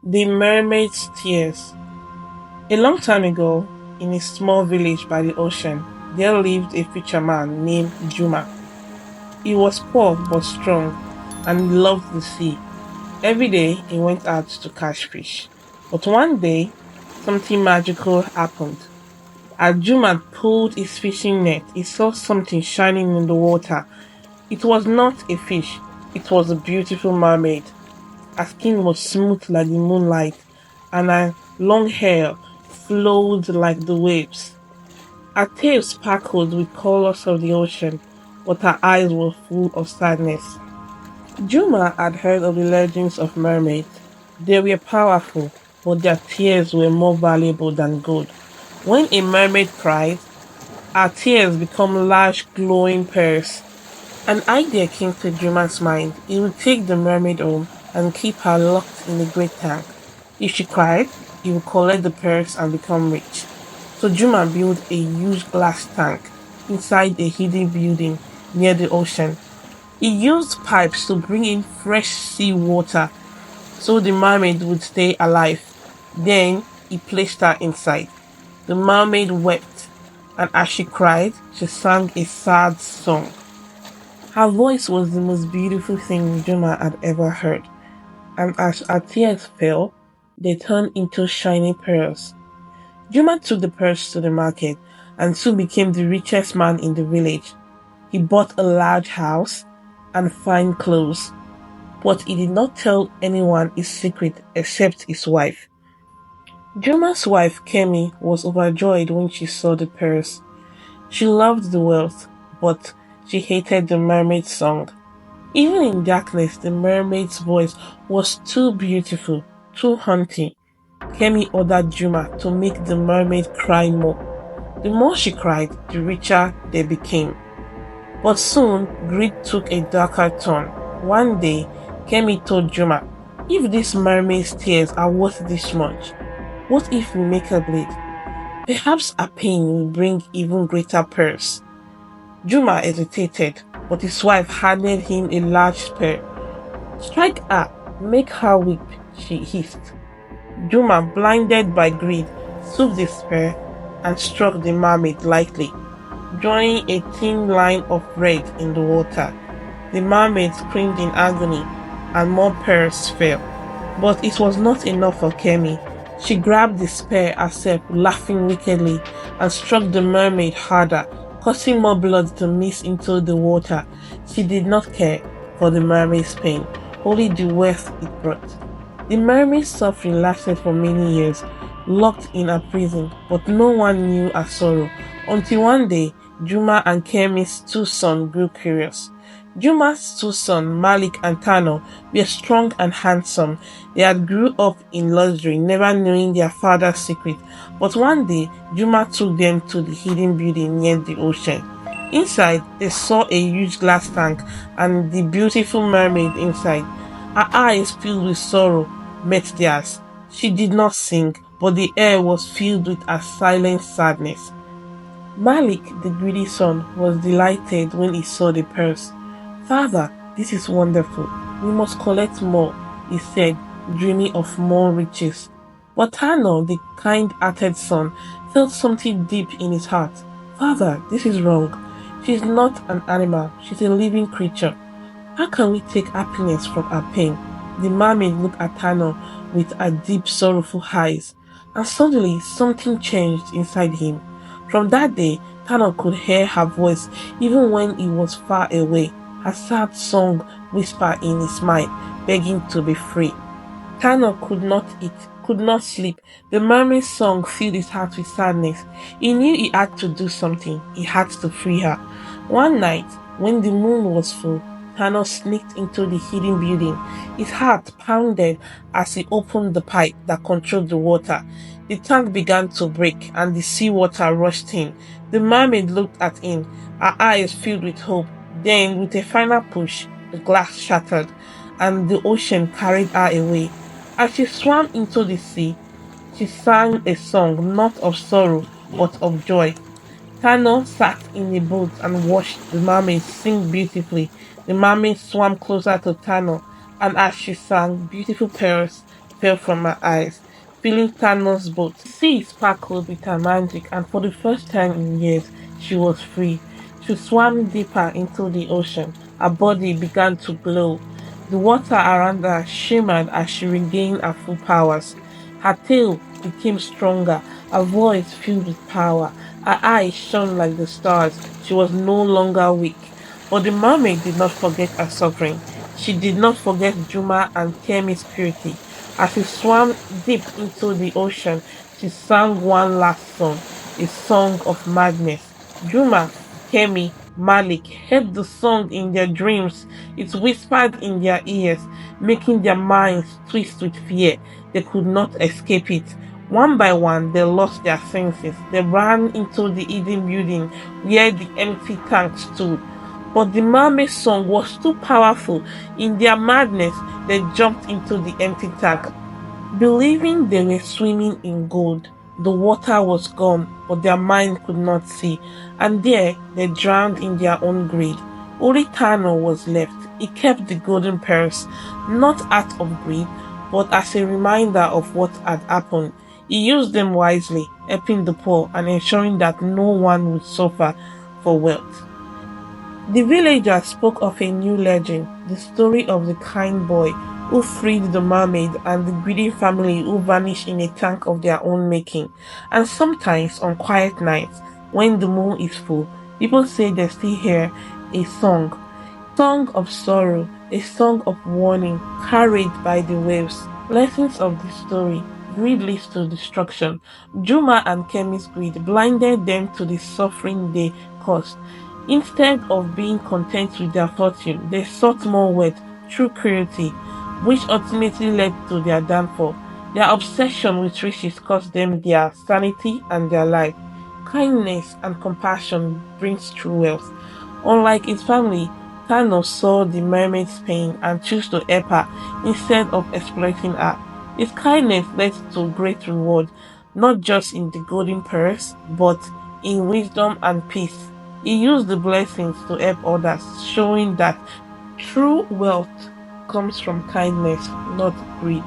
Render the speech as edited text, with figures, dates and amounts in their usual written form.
The Mermaid's Tears. A long time ago, in a small village by the ocean, there lived a fisherman named Juma. He was poor but strong and loved the sea. Every day he went out to catch fish. But one day, something magical happened. As Juma pulled his fishing net, he saw something shining in the water. It was not a fish, it was a beautiful mermaid. Her skin was smooth like the moonlight, and her long hair flowed like the waves. Her tail sparkled with colors of the ocean, but her eyes were full of sadness. Juma had heard of the legends of mermaids. They were powerful, but their tears were more valuable than gold. When a mermaid cried, her tears become large glowing pearls. An idea came to Juma's mind. He would take the mermaid home and keep her locked in a great tank. If she cried, he would collect the pearls and become rich. So Juma built a huge glass tank inside a hidden building near the ocean. He used pipes to bring in fresh sea water so the mermaid would stay alive. Then he placed her inside. The mermaid wept, and as she cried, she sang a sad song. Her voice was the most beautiful thing Juma had ever heard, and as her tears fell, they turned into shiny pearls. Juma took the pearls to the market and soon became the richest man in the village. He bought a large house and fine clothes, but he did not tell anyone his secret except his wife. Juma's wife, Kemi, was overjoyed when she saw the pearls. She loved the wealth, but she hated the mermaid's song. Even in darkness, the mermaid's voice was too beautiful, too haunting. Kemi ordered Juma to make the mermaid cry more. The more she cried, the richer they became. But soon, greed took a darker turn. One day, Kemi told Juma, "If this mermaid's tears are worth this much, what if we make her bleed? Perhaps her pain will bring even greater pearls." Juma hesitated, but his wife handed him a large spear. "Strike her, make her weep," she hissed. Juma, blinded by greed, took the spear and struck the mermaid lightly, drawing a thin line of red in the water. The mermaid screamed in agony, and more pearls fell. But it was not enough for Kemi. She grabbed the spear herself, laughing wickedly, and struck the mermaid harder, causing more blood to mix into the water. She did not care for the mermaid's pain, only the wealth it brought. The mermaid's suffering lasted for many years, locked in a prison, but no one knew her sorrow, until one day, Juma and Kemi's two sons grew curious. Juma's two sons, Malik and Tano, were strong and handsome. They had grew up in luxury, never knowing their father's secret. But one day, Juma took them to the hidden building near the ocean. Inside, they saw a huge glass tank and the beautiful mermaid inside. Her eyes, filled with sorrow, met theirs. She did not sing, but the air was filled with a silent sadness. Malik, the greedy son, was delighted when he saw the pearls. "Father, this is wonderful. We must collect more," he said, dreaming of more riches. But Tano, the kind-hearted son, felt something deep in his heart. "Father, this is wrong. She's not an animal, she's a living creature. How can we take happiness from her pain?" The mermaid looked at Tano with her deep, sorrowful eyes, and suddenly something changed inside him. From that day, Tano could hear her voice even when he was far away. A sad song whispered in his mind, begging to be free. Tano could not eat, could not sleep. The mermaid's song filled his heart with sadness. He knew he had to do something. He had to free her. One night, when the moon was full, Thanos sneaked into the hidden building. His heart pounded as he opened the pipe that controlled the water. The tank began to break and the seawater rushed in. The mermaid looked at him, her eyes filled with hope. Then, with a final push, the glass shattered and the ocean carried her away. As she swam into the sea, she sang a song not of sorrow but of joy. Tano sat in a boat and watched the mermaid sing beautifully. The mermaid swam closer to Tano, and as she sang, beautiful pearls fell from her eyes, filling Thanos' boat. The sea sparkled with her magic, and for the first time in years, she was free. She swam deeper into the ocean. Her body began to glow. The water around her shimmered as she regained her full powers. Her tail became stronger, her voice filled with power. Her eyes shone like the stars. She was no longer weak. But the mermaid did not forget her suffering. She did not forget Juma and Kemi's purity. As she swam deep into the ocean, she sang one last song, a song of madness. Juma, Kemi, Malik heard the song in their dreams. It whispered in their ears, making their minds twist with fear. They could not escape it. One by one, they lost their senses. They ran into the hidden building where the empty tank stood. But the mermaid song was too powerful. In their madness, they jumped into the empty tank, believing they were swimming in gold. The water was gone, but their mind could not see, and there they drowned in their own greed. Only Tano was left. He kept the golden pearls, not out of greed, but as a reminder of what had happened. He used them wisely, helping the poor and ensuring that no one would suffer for wealth. The villagers spoke of a new legend, the story of the kind boy who freed the mermaid and the greedy family who vanished in a tank of their own making. And sometimes on quiet nights, when the moon is full, people say they still hear a song of sorrow, a song of warning carried by the waves. Lessons of the story. Greed leads to destruction. Juma and Kemi's greed blinded them to the suffering they caused. Instead of being content with their fortune, they sought more wealth through cruelty, which ultimately led to their downfall. Their obsession with riches cost them their sanity and their life. Kindness and compassion brings true wealth. Unlike his family, Thanos saw the mermaid's pain and chose to help her instead of exploiting her. His kindness led to great reward, not just in the golden purse, but in wisdom and peace. He used the blessings to help others, showing that true wealth comes from kindness, not greed.